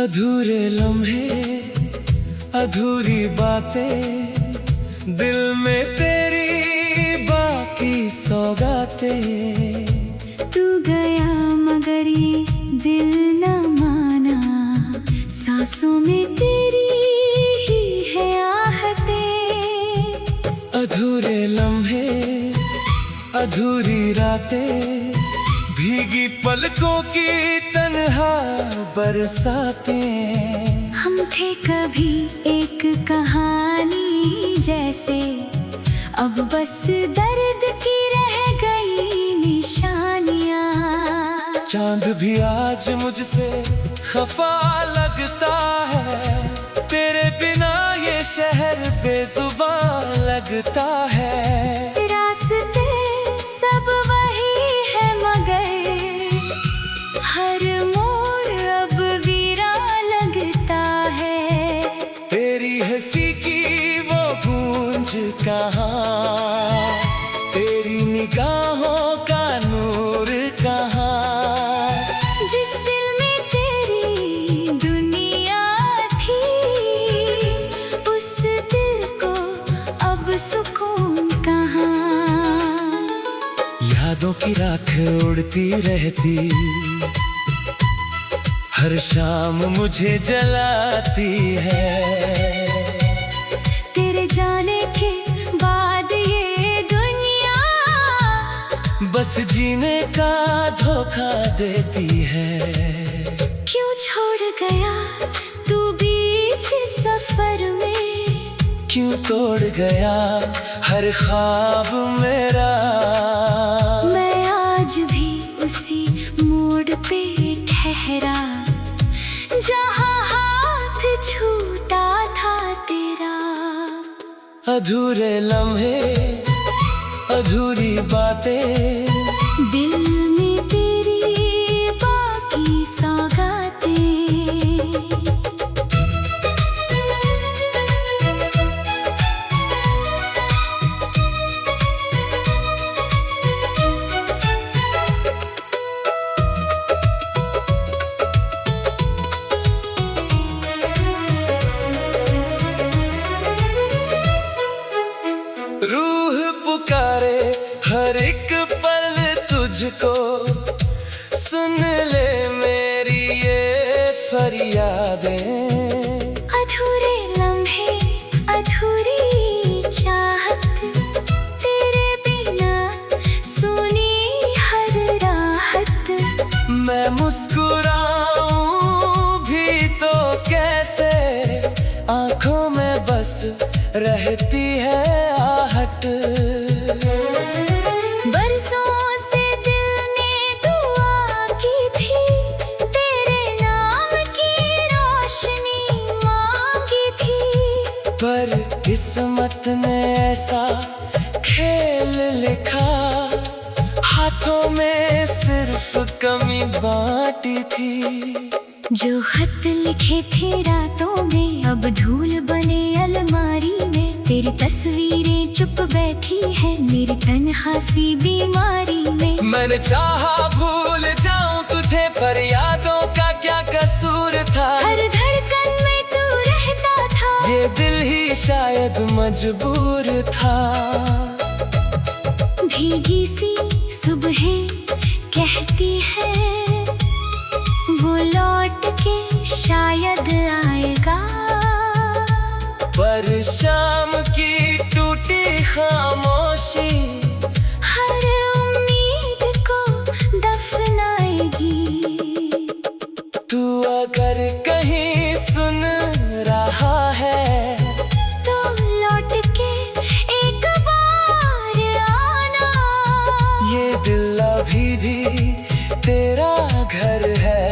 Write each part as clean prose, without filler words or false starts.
अधूरे लम्हे, अधूरी बातें, दिल में तेरी बाकी सौगातें। तू गया मगर ये दिल न माना, सांसों में तेरी ही है आहटें। अधूरे लम्हे, अधूरी रातें, भीगी पलकों की तन्हा बरसातें। हम थे कभी एक कहानी जैसे, अब बस दर्द की रह गई निशानियां। चांद भी आज मुझसे खफा लगता है, तेरे बिना ये शहर बेजुबान लगता है। रास्ते सब वही है मगर हर मोड़ अब वीरान लगता है। तेरी हंसी की वो गूंज कहाँ, तेरी निगाहों का नूर कहाँ। जिस दिल में तेरी दुनिया थी, उस दिल को अब सुकून कहाँ। यादों की राख उड़ती रहती, हर शाम मुझे जलाती है। तेरे जाने के बाद ये दुनिया बस जीने का धोखा देती है। क्यों छोड़ गया तू बीच सफर में, क्यों तोड़ गया हर ख्वाब मेरा। मैं आज भी उसी मोड़ पे ठहरा, जहाँ हाथ छूटा था तेरा। अधूरे लम्हे, अधूरी बातें, दिल में तेरी बाकी सौगातें। रूह पुकारे हर एक पल तुझको, सुन ले मेरी ये फरियादें। अधूरे लम्हे, अधूरी चाहत, तेरे बिना सुनी हर राहत। मैं मुस्कुराऊं भी तो कैसे, आंखों में बस रहती है आहट। बरसों से दिल ने दुआ की थी, तेरे नाम की रोशनी मांगी थी। पर किस्मत ने ऐसा खेल लिखा, हाथों में सिर्फ कमी बांटी थी। जो खत लिखे थे रातों में अब धूल बने अलमारी में। तेरी तस्वीरें चुप बैठी है मेरी तन्हासी बीमारी में। मैंने चाहा भूल जाऊं तुझे, पर यादों का क्या कसूर था। हर धड़कन में तू रहता था, ये दिल ही शायद मजबूर था। भीगी सी सुबह कहती है, वो लौट के शायद आएगा। पर शाम की टूटी खामोशी हर उम्मीद को दफनाएगी। तू अगर कहीं सुन रहा है, तो लौट के एक बार आना। ये दिल अभी भी तेरा घर है।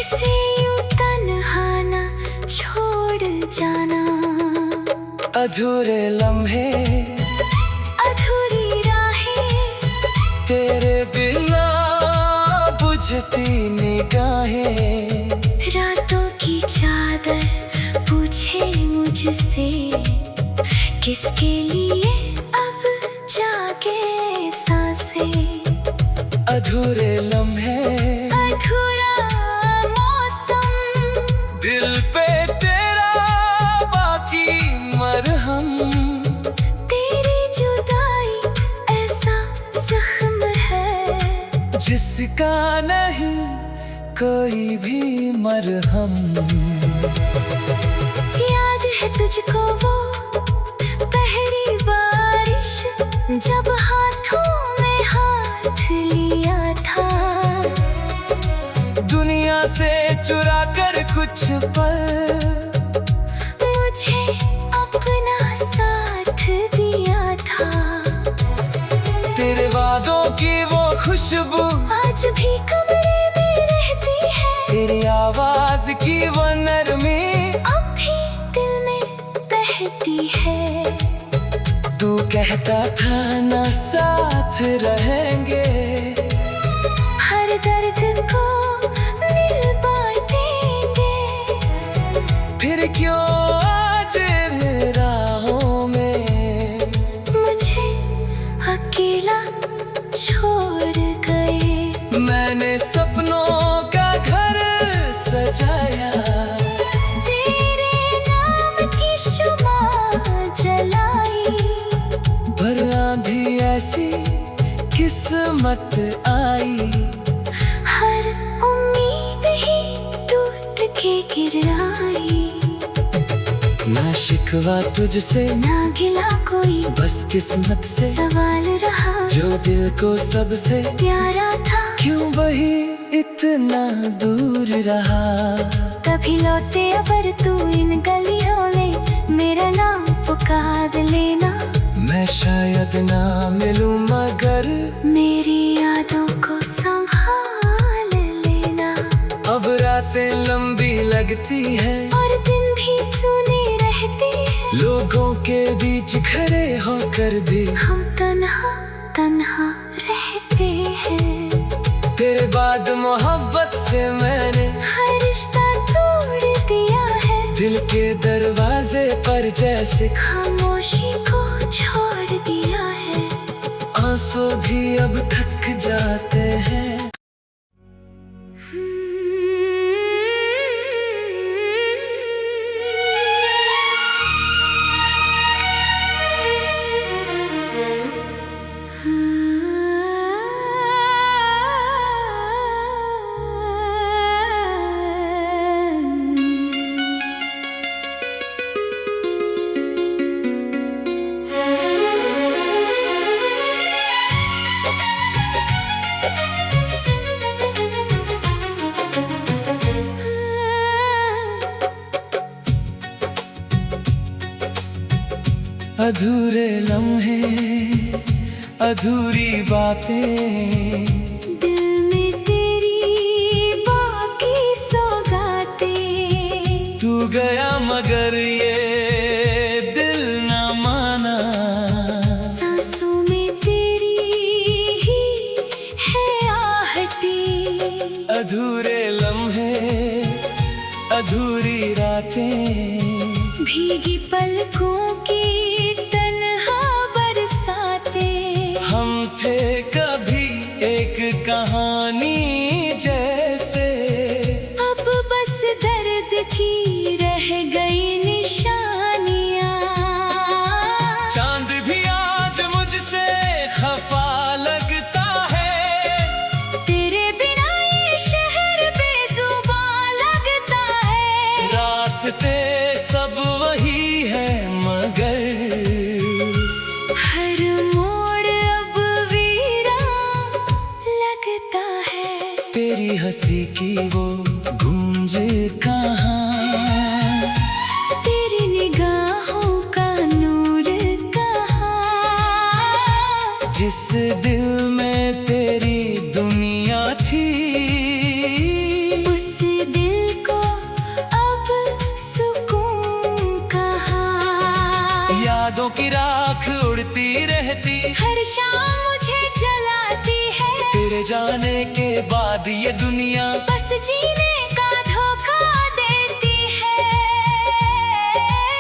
इसे यूं तन्हा ना छोड़ जाना। अधूरे लम्हे, अधूरी राहें, तेरे बिना बुझती निगाहें। रातों की चादर पूछे मुझसे, किसके लिए अब जागे सांसें। अधूरे लम्हे, अधूरा मौसम। का नहीं कोई भी मरहम। याद है तुझको वो पहली बारिश जब हाथों में हाथ लिया था, दुनिया से चुरा कर कुछ पल मुझे अपना साथ दिया था। तेरे वादों की वो खुशबू आज भी कमरे में रहती है, तेरी आवाज की वो नरमी अब भी दिल में बहती है। तू कहता था ना साथ रहेंगे, हर दर्द को मिल बांटेंगे, फिर क्यों आज राहों में मुझे अकेला छोड़ गए। मैंने सपनों का घर सजाया, तेरे नाम की शुमा जलाई, पर आंधी ऐसी किस्मत आई, हर उम्मीद ही टूट के गिर आई। ना शिकवा तुझसे ना गिला कोई, बस किस्मत से सवाल रहा जो दिल को सबसे प्यारा था, क्यों वही इतना दूर रहा। कभी लौटे अगर तू इन गलियों में, मेरा नाम पुकार लेना। मैं शायद ना मिलूं मगर मेरी यादों को संभाल लेना। अब रातें लंबी लगती है और दिन भी सुनी रहती है, लोगों के बीच खड़े होकर भी हम तन्हा तन्हा रहते हैं। तेरे बाद मोहब्बत से मैंने हर रिश्ता तोड़ दिया है, दिल के दरवाजे पर जैसे खामोशी को छोड़ दिया है। आंसू भी अब थक जाते हैं। अधूरे लम्हे अधूरी बातें, दिल में तेरी बाकी सौगातें, तू गया मगर ये दिल न माना, सांसों में तेरी ही है आहटें। अधूरे लम्हे अधूरी रातें, भीगी पलकों की तन्हा बरसातें, हम थे कभी एक कहानी जैसे, अब बस दर्द की रह गई निशानियां। चांद भी आज मुझसे खफा लगता है, तेरे बिना ये शहर बेजुबान लगता है। रास्ते सब वही है मगर हर मोड़ अब वीरान लगता है। तेरी हंसी की वो गूंज कहाँ, तेरी निगाहों का नूर कहाँ, जिस दिल में तेरी दुनिया थी, उस दिल को अब सुकून कहाँ। यादों की राख उड़ती रहती, हर शाम मुझे जलाती है, तेरे जाने के बाद ये दुनिया बस जीने का धोखा देती है।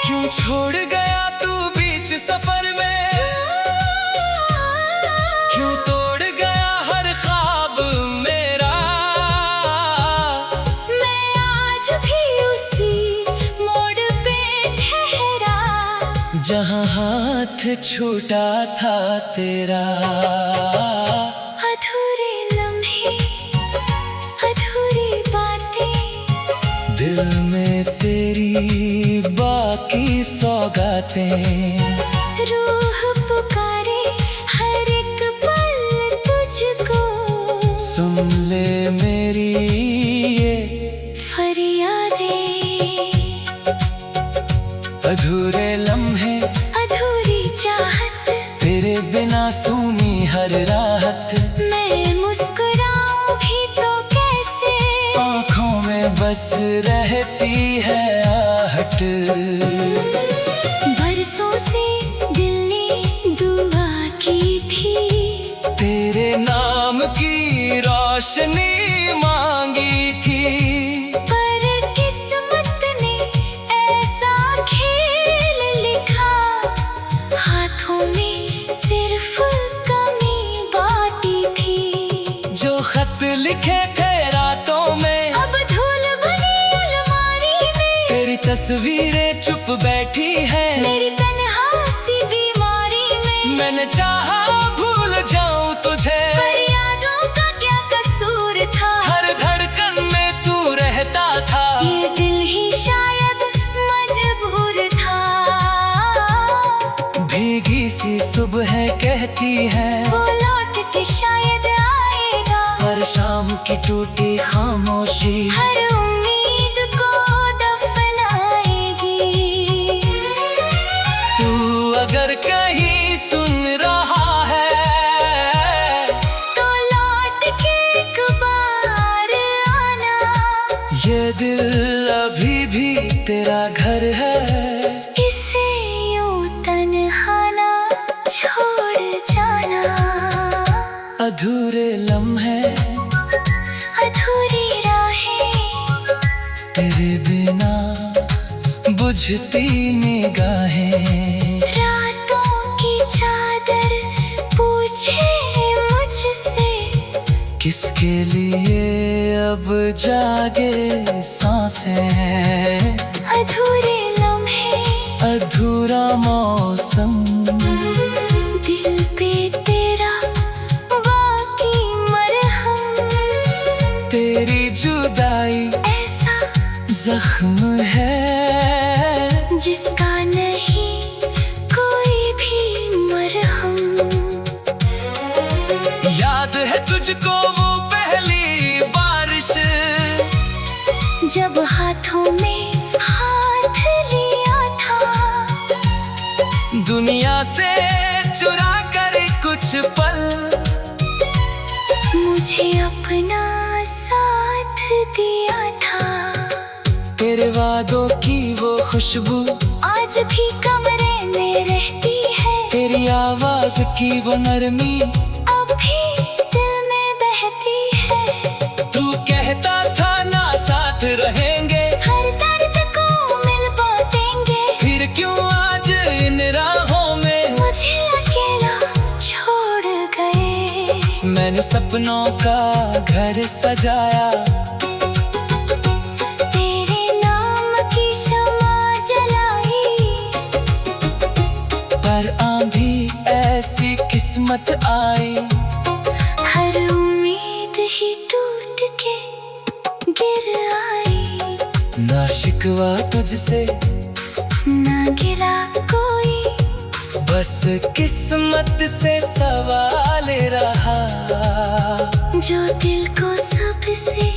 क्यों छोड़ गया तू बीच सफर में, क्यों तोड़ गया हर ख्वाब मेरा। मैं आज भी उसी मोड़ पे ठहरा, जहाँ हाथ छूटा था तेरा। अधूरे लम्हे में तेरी बाकी सौगातें, रूह पुकारे हर एक पल तुझको, सुन ले मेरी ये फरियादें। अधूरे लम्हे, अधूरी चाहत, तेरे बिना सूनी हर राहत। मैं मुस्कुराऊं भी तो कैसे, आँखों में बस रहती है आहट। बरसों से दिल ने दुआ की थी, तेरे नाम की रोशनी मांगी थी। पर किस्मत ने ऐसा खेल लिखा, हाथों में सिर्फ कमी बाटी थी। जो खत लिखे थे रातों में, अब धूल भरी अलमारी में, तेरी तस्वीरें चुप बैठी है मेरी तन्हासी बीमारी में। मैंने चाहा भूल जाऊं तुझे, पर यादों का क्या कसूर था, हर धड़कन में तू रहता था। ये दिल ही शायद मजबूर था। भीगी सी सुबह कहती है, वो लौट के शायद आएगा, हर शाम की टूटी खामोशी हर उम्मीद को दफनाएगी। तू अगर कहीं सुन रहा है, तो लौट के एक बार आना, ये दिल अभी भी तेरा घर है। इसे यूं तन्हा ना छोड़ जाना। अधूरे लम्हे, अधूरी राहें, तेरे बिना बुझती निगाहें। रातों की चादर पूछे मुझसे, किसके लिए अब जागे सांसें हैं। अधूरे लम्हे, अधूरा मौसम, दिल पे तेरा बाकी मरहम। तेरी जुदाई ऐसा जख्म है जिसका नहीं कोई भी मरहम। याद है तुझको वो पहली बारिश, जब हाथों में हाथ लिया था, दुनिया से चुरा कर कुछ पल मुझे अपना साथ दिया था। तेरे वादों की वो खुशबू आज भी कमरे में रहती है, तेरी आवाज की वो नरमी अब भी दिल में बहती है। तू कहता था ना साथ रहेंगे, हर दर्द को मिल बांटेंगे, फिर क्यों आज इन राहों में मुझे अकेला छोड़ गए। मैंने सपनों का घर सजाया, तेरे नाम की शमा जलाई, पर आंधी ऐसी किस्मत आई। हर उम्मीद ही टूट के गिर आई। ना शिकवा तुझसे, ना गिला कोई, बस किस्मत से सवाल रहा। जो दिल को सबसे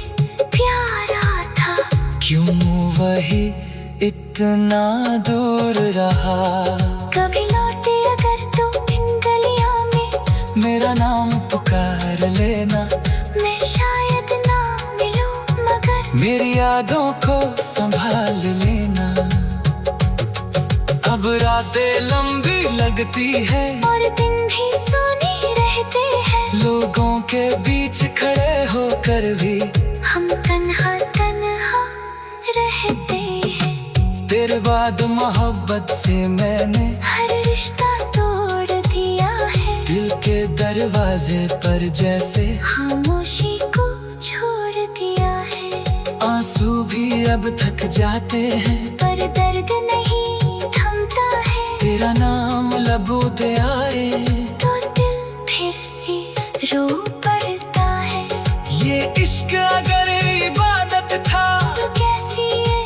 प्यारा था, क्यों वही इतना दूर रहा। कभी लौटे अगर तू इन गलियां में, मेरा नाम पुकार लेना, मैं शायद ना मिलूं मगर मेरी यादों को संभाल लेना। अब रातें लंबी लगती है, और दिन भी सुनी रहते हैं, लोगों के बीच खड़े होकर भी हम तन्हा तन्हा रहते हैं। तेरे बाद मोहब्बत से मैंने हर रिश्ता तोड़ दिया है, दिल के दरवाजे पर जैसे खामोशी को छोड़ दिया है। आंसू भी अब थक जाते हैं, पर दर्द नहीं थमता है, तेरा नाम लबों पे आए तो दिल फिर से रो पड़ता है। ये इश्क अगर इबादत था, तो कैसी ये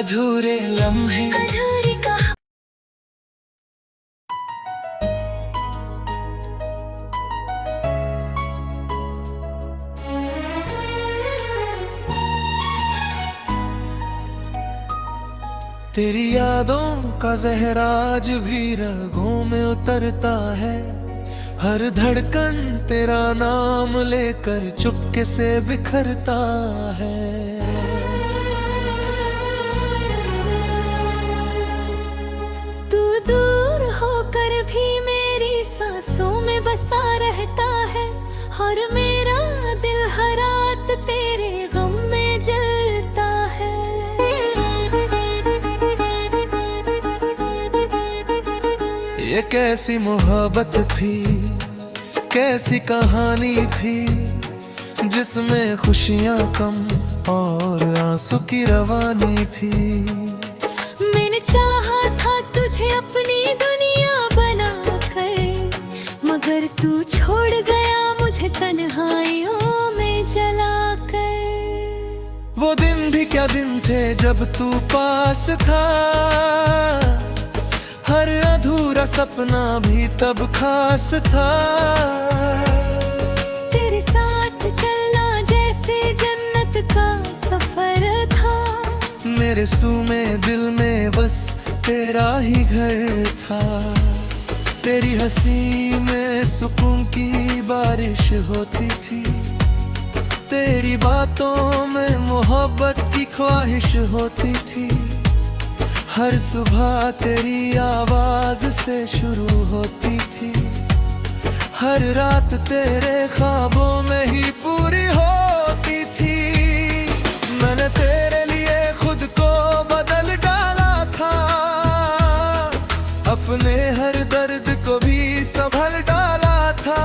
अधूरे लम्हे। अधूरी कहानी। तेरी यादों का जहर आज भी रगों में उतरता है। हर धड़कन तेरा नाम लेकर चुपके से बिखरता है। तू दूर होकर भी मेरी सांसों में बसा रहता है। और मेरा दिल हर रात तेरे गम में जलता है। ये कैसी मोहब्बत थी, कैसी कहानी थी, जिसमें खुशियां कम और आंसू की रवानी थी। मैंने चाहा था तुझे अपनी दुनिया बनाकर, मगर तू छोड़ गया मुझे तन्हाइयों में जलाकर। वो दिन भी क्या दिन थे जब तू पास था। हर अधूरा सपना भी तब खास था। तेरे साथ चलना जैसे जन्नत का सफर था। मेरे सूमे दिल में बस तेरा ही घर था। तेरी हंसी में सुकून की बारिश होती थी। तेरी बातों में मोहब्बत की ख्वाहिश होती थी। हर सुबह तेरी आवाज से शुरू होती थी। हर रात तेरे ख्वाबों में ही पूरी होती थी। मैंने तेरे लिए खुद को बदल डाला था। अपने हर दर्द को भी संभल डाला था।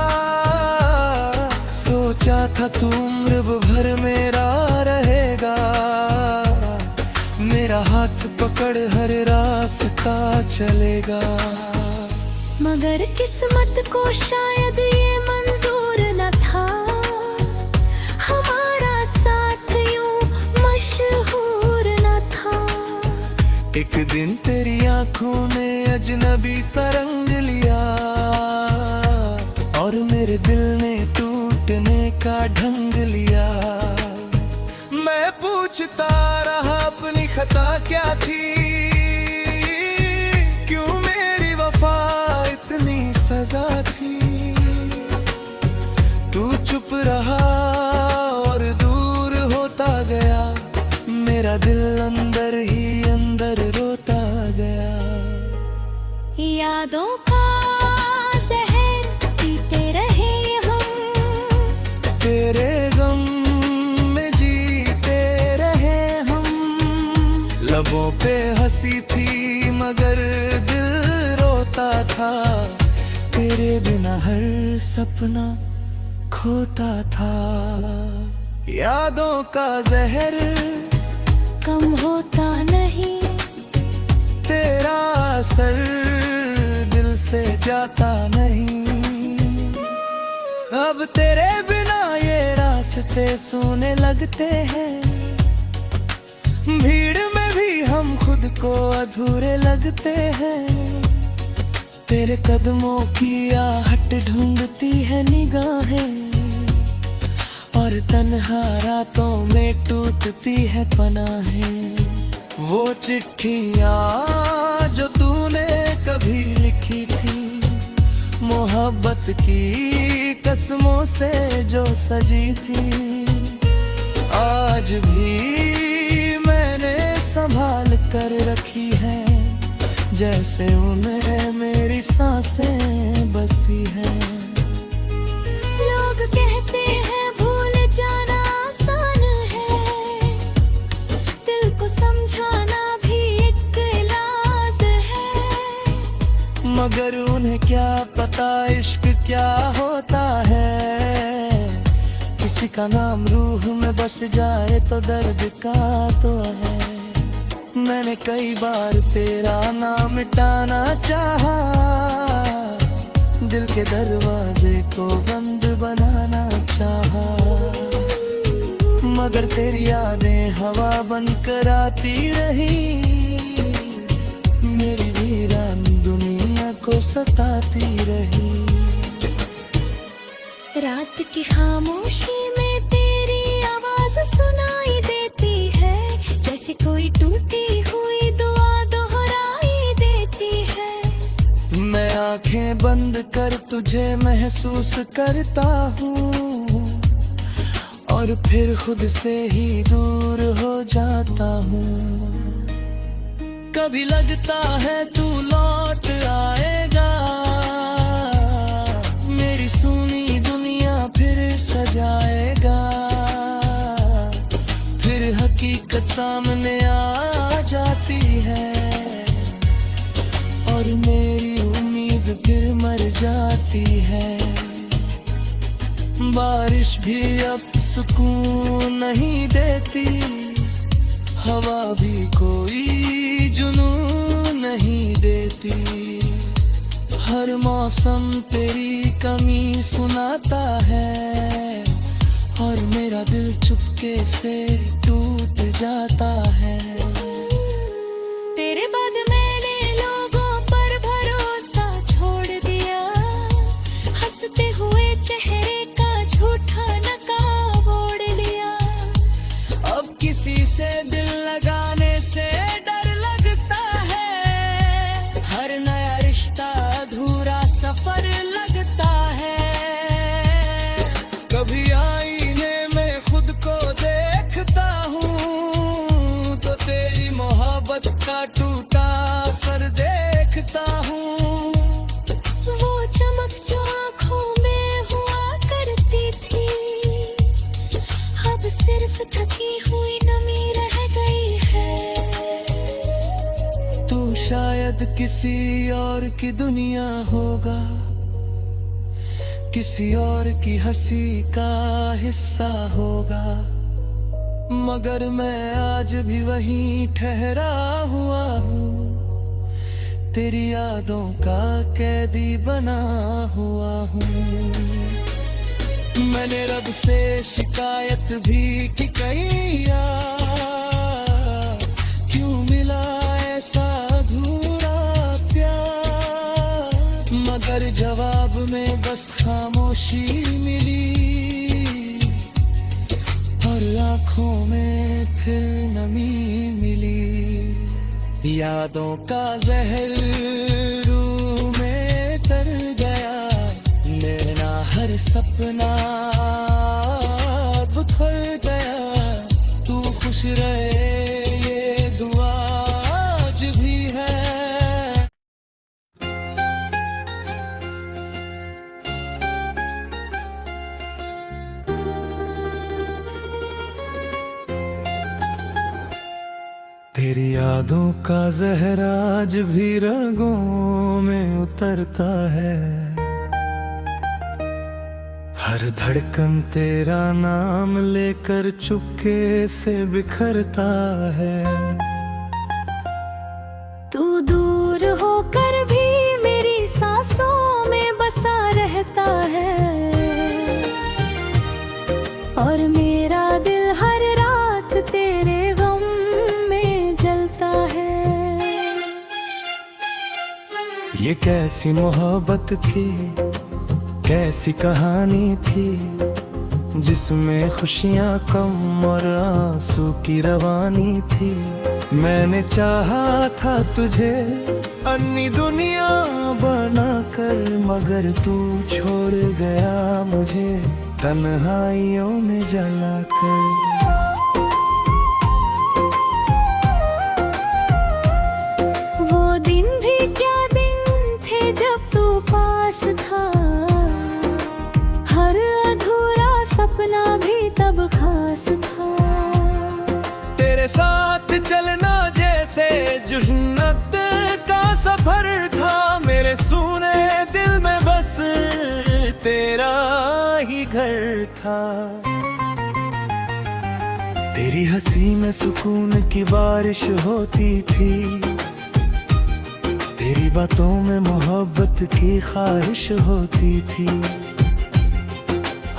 सोचा था तू उम्र भर मेरा रहेगा। मेरा हाथ पकड़ हर रास्ता चलेगा। मगर किस्मत को शायद ये मंजूर न था। हमारा साथ यूं मशहूर न था। एक दिन तेरी आंखों ने अजनबी सा रंग लिया। और मेरे दिल ने टूटने का ढंग लिया। मैं पूछता रहा अपनी खता क्या थी। क्यों मेरी वफा इतनी सजा थी। तू चुप रहा और दूर होता गया। मेरा दिल अंदर ही अंदर रोता गया। यादों का जहर पीते रहे हम। तेरे गम में जीते रहे हम। लबों पे हंसी थी मगर दिल रोता था। तेरे बिना हर सपना खोता था। यादों का जहर कम होता नहीं। तेरा असर दिल से जाता नहीं। अब तेरे बिना ये रास्ते सोने लगते हैं। भीड़ में भी हम खुद को अधूरे लगते हैं। तेरे कदमों की आहट ढूंढती है निगाहें। और तन्हा रातों में टूटती है पनाहें। वो चिट्ठियाँ जो तूने कभी लिखी थी। मोहब्बत की कसमों से जो सजी थी। आज भी मैंने संभाल कर रखी है। जैसे उन्हें मेरी सांसें बसी है। लोग कहते हैं भूल जाना आसान है। दिल को समझाना भी एक इलाज है। मगर उन्हें क्या पता इश्क क्या होता है। किसी का नाम रूह में बस जाए तो दर्द का तो है। मैंने कई बार तेरा नाम मिटाना चाहा। दिल के दरवाजे को बंद बनाना चाहा। मगर तेरी यादें हवा बनकर आती आती रही, मेरी वीरान दुनिया को सताती रही। रात की खामोशी में तेरी आवाज सुनाई देती है, जैसे कोई टूटी हुई दुआ दोहराई देती है। मैं आंखें बंद कर तुझे महसूस करता हूँ, और फिर खुद से ही दूर हो जाता हूँ। कभी लगता है तू लौट आएगा, मेरी सुनी दुनिया फिर सजाएगा। फिर हकीकत सामने आ जाती है, और मेरी उम्मीद फिर मर जाती है। बारिश भी अब सुकून नहीं देती, हवा भी कोई जुनून नहीं देती। हर मौसम तेरी कमी सुनाता है, और मेरा दिल चुपके से टूट जाता है। तेरे बाद मैंने लोगों पर भरोसा छोड़ दिया, हंसते हुए चेहरे का झूठा नकाब ओढ़ लिया। अब किसी से दिल लगाने से डर लगता है, हर नया रिश्ता अधूरा सफर लगता है। कभी आईने में खुद को देखता हूँ, तो तेरी मोहब्बत का टूटा सर देखता हूँ। वो चमक जो आँखों में हुआ करती थी, अब सिर्फ थकी हुई नमी रह गई है। तू शायद किसी और की दुनिया होगा, किसी और की हंसी का हिस्सा होगा, मगर मैं आज भी वहीं ठहरा हुआ हूँ। तेरी यादों का कैदी बना हुआ हूँ। मैंने रब से शिकायत भी की कई यार, क्यों मिला ऐसा अधूरा प्यार। मगर जवाब में बस खामोशी मिली, और आँखों में फिर नमी मिली। यादों का जहर रूह में तर गया, मेरा हर सपना बिखर गया। तू खुश रहे ये दुआ आज भी है। तेरी यादों का जहर आज भी रगों में उतरता है, हर धड़कन तेरा नाम लेकर चुपके से बिखरता है। तू दूर होकर भी मेरी सांसों में बसा रहता है, और मेरा दिल हर रात तेरे गम में जलता है। ये कैसी मोहब्बत थी, कैसी कहानी थी, जिसमें खुशियाँ कम और आंसू की रवानी थी। मैंने चाहा था तुझे अन्नी दुनिया बनाकर, मगर तू छोड़ गया मुझे तन्हाइयों में जलाकर। वो दिन भी क्या दिन थे जब तू पास था, हर अधूरा सपना भी तब खास था। तेरे साथ चलना जैसे जुन्नत का सफर था, मेरे सूने दिल में बस तेरा ही घर था। तेरी हंसी में सुकून की बारिश होती थी, तेरी बातों में मोहब्बत की ख्वाहिश होती थी।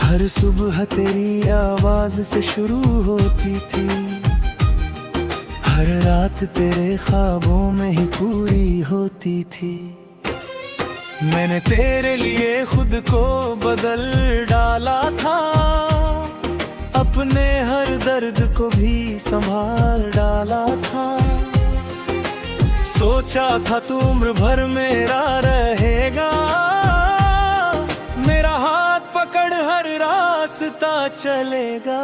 हर सुबह तेरी आवाज से शुरू होती थी, हर रात तेरे ख्वाबों में ही पूरी होती थी। मैंने तेरे लिए खुद को बदल डाला था, अपने हर दर्द को भी संभाल डाला था। सोचा था तू उम्र भर मेरा रहेगा, मेरा हाथ पकड़ हर रास्ता चलेगा।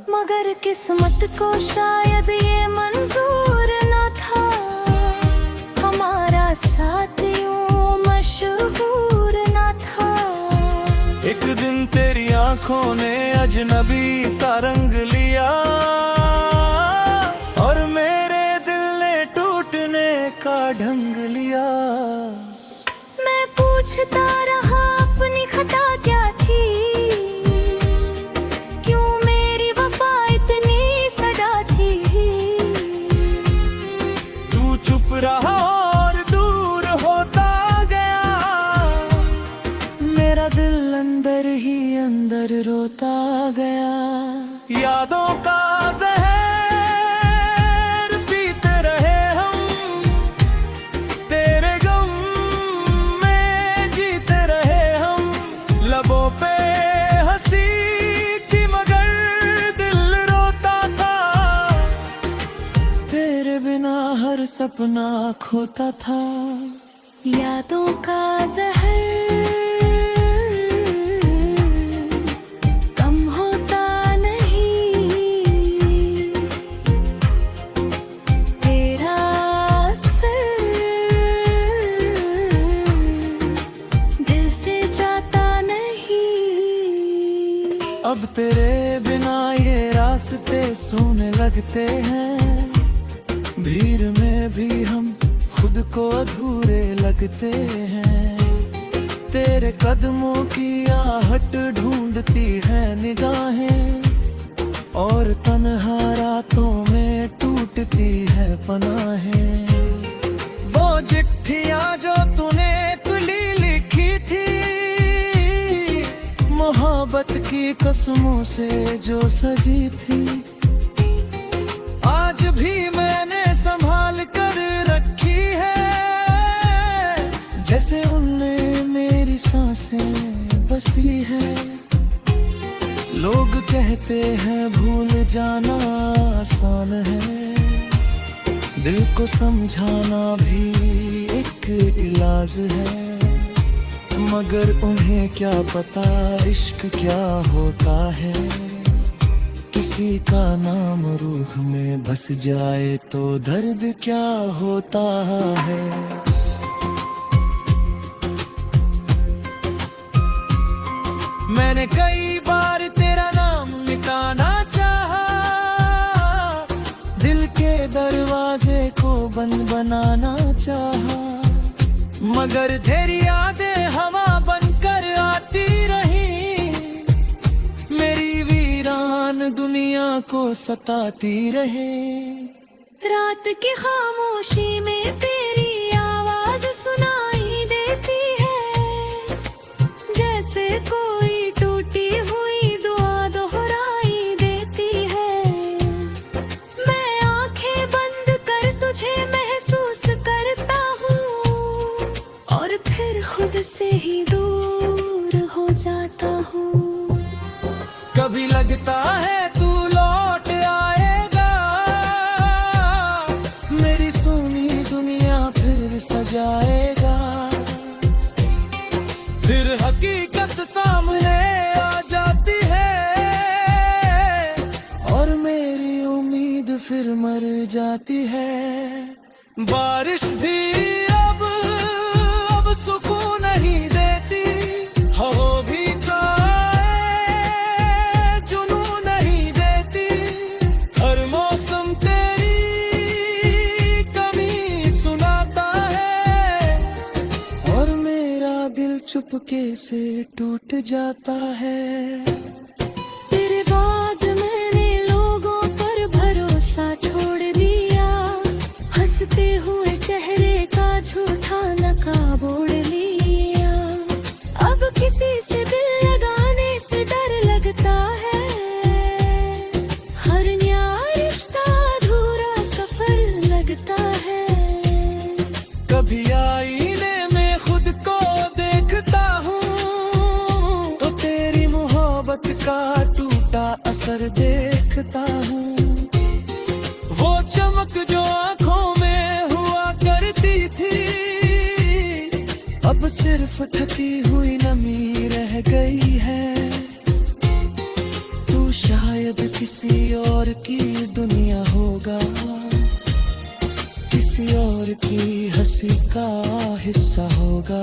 मगर किस्मत को शायद ये मंजूर न था, हमारा साथ यूं मशहूर न था। एक दिन तेरी आंखों ने अजनबी सा रंग लिया, और मेरे दिल ने टूटने का ढंग लिया। मैं पूछता रहा अपनी खता क्या थी, क्यों मेरी वफा इतनी सदा थी। तू चुप रहा और दूर होता गया, मेरा दिल अंदर ही अंदर रोता गया। यादों का जहर पीते रहे हम, तेरे गम में जीते रहे हम। लबों पे हंसी थी मगर दिल रोता था, तेरे बिना हर सपना खोता था। यादों का जहर कम होता नहीं, तेरा असर दिल से जाता नहीं। अब तेरे बिना ये रास्ते सूने लगते हैं, भीड़ में भी हम खुद को अधूरे लगते हैं। तेरे कदमों की आहट ढूंढती है निगाहें, और तन्हा रातों में टूटती है पनाहें। वो चिट्ठियां जो तूने कुली लिखी थी, मोहब्बत की कसमों से जो सजी थी, आज भी मैंने संभाल कर रखी है। जैसे उनने मेरी सांसें बसी है। लोग कहते हैं भूल जाना आसान है, दिल को समझाना भी एक इलाज है। मगर उन्हें क्या पता इश्क क्या होता है, किसी का नाम रूह में बस जाए तो दर्द क्या होता है। मैंने कई बार तेरा नाम मिटाना चाहा, दिल के दरवाजे को बंद बनाना चाहा, मगर तेरी यादें हवा बनकर आती रही, मेरी वीरान दुनिया को सताती रहे। रात की खामोशी में तेरी आवाज सुनाई देती है, जैसे कोई टूटी हुई दुआ दोहराई देती है। मैं आंखें बंद कर तुझे महसूस करता हूँ, और फिर खुद से ही दूर हो जाता हूँ। कभी लगता है तू लौट आएगा, मेरी सुनी दुनिया फिर सजाएगा। फिर हकीकत सामने आ जाती है, और मेरी उम्मीद फिर मर जाती है। बारिश भी अब सुकून नहीं देती, हवा भी जुनून नहीं देती। हर मौसम तेरी कमी सुनाता है, और मेरा दिल चुपके से टूट जाता है। तेरे बाद मैंने लोगों पर भरोसा छोड़ दिया, हंसते हुए चेहरे का झूठा नकाब ओढ़ लिया। अब किसी से दिल लगाने से डर लगता है, हर नया रिश्ता अधूरा अब सिर्फ थकी हुई नमी रह गई है। तू शायद किसी और की दुनिया होगा, किसी और की हंसी का हिस्सा होगा,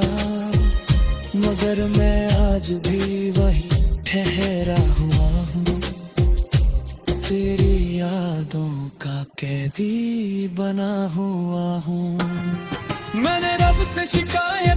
मगर मैं आज भी वही ठहरा हुआ हूँ, तेरी यादों का कैदी बना हुआ हूँ। मैंने रब से शिकायत